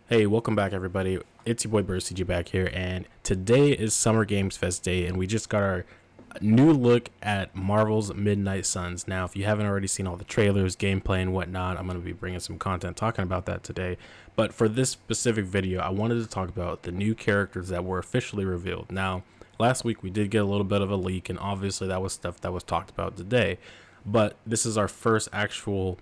Hey, welcome back, everybody. It's your boy burstzgyt back here, and today is Summer Games Fest Day, and we just got our new look at Marvel's Midnight Suns. Now, if you haven't already seen all the trailers, gameplay, and whatnot, I'm going to be bringing some content talking about that today. But for this specific video, I wanted to talk about the new characters that were officially revealed. Now, last week we did get a little bit of a leak, and obviously that was stuff that was talked about today. But this is our first actual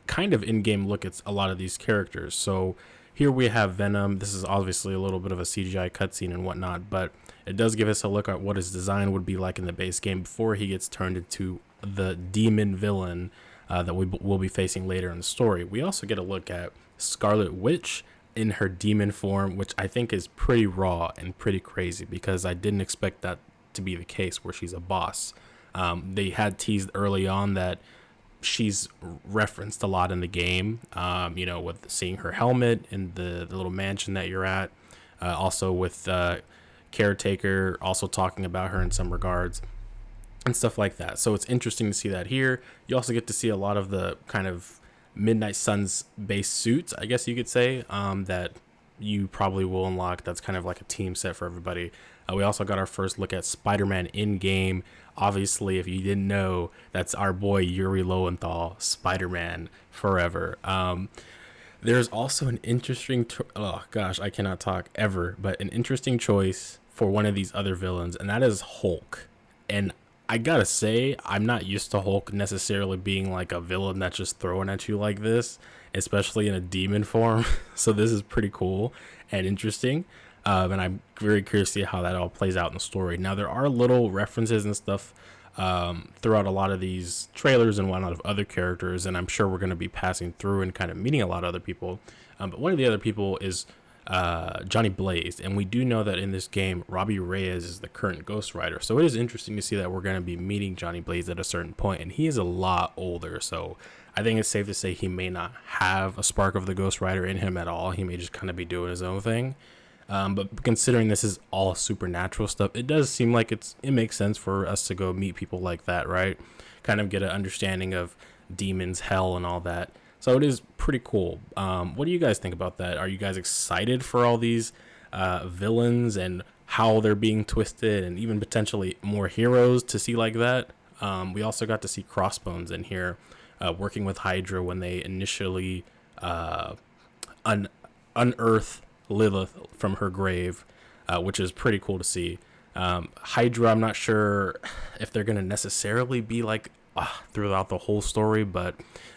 kind of in-game look at a lot of these characters. So here we have Venom. This is obviously a little bit of a CGI cutscene and whatnot, but it does give us a look at what his design would be like in the base game before he gets turned into the demon villain that we will be facing later in the story. We also get a look at Scarlet Witch in her demon form, which I think is pretty raw and pretty crazy because I didn't expect that to be the case where she's a boss. They had teased early on that she's referenced a lot in the game, with seeing her helmet in the little mansion that you're at, also with Caretaker also talking about her in some regards and stuff like that. So it's interesting to see that here. You also get to see a lot of the kind of Midnight Suns based suits, I guess you could say, that you probably will unlock. That's kind of like a team set for everybody. We also got our first look at Spider-Man in game. Obviously, if you didn't know, that's our boy Yuri Lowenthal, Spider-Man forever. There's also an interesting I cannot talk ever, but an interesting choice for one of these other villains, and that is Hulk. And I gotta say, I'm not used to Hulk necessarily being like a villain that's just throwing at you like this, especially in a demon form. So this is pretty cool and interesting. And I'm very curious to see how that all plays out in the story. Now, there are little references and stuff throughout a lot of these trailers and whatnot of other characters, and I'm sure we're going to be passing through and kind of meeting a lot of other people. But one of the other people is Johnny Blaze, and we do know that in this game, Robbie Reyes is the current Ghost Rider. So it is interesting to see that we're going to be meeting Johnny Blaze at a certain point, and he is a lot older. So I think it's safe to say he may not have a spark of the Ghost Rider in him at all. He may just kind of be doing his own thing. But considering this is all supernatural stuff, it does seem like it makes sense for us to go meet people like that, right? Kind of get an understanding of demons, hell, and all that. So it is pretty cool. What do you guys think about that? Are you guys excited for all these villains and how they're being twisted, and even potentially more heroes to see like that? We also got to see Crossbones in here working with Hydra when they initially unearth Lilith from her grave, which is pretty cool to see. Hydra, I'm not sure if they're going to necessarily be like throughout the whole story, but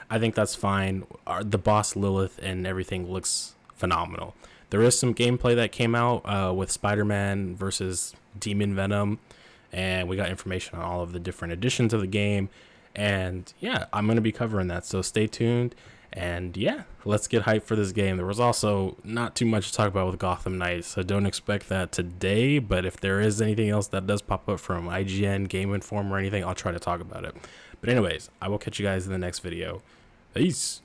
I think that's fine. The boss Lilith and everything looks phenomenal. There is some gameplay that came out with Spider-Man versus Demon Venom, and we got information on all of the different editions of the game. And yeah, I'm going to be covering that, so stay tuned. And yeah, let's get hyped for this game. There was also not too much to talk about with Gotham Knights, so don't expect that today. But if there is anything else that does pop up from IGN, Game Informer, or anything, I'll try to talk about it. But anyways, I will catch you guys in the next video. Peace.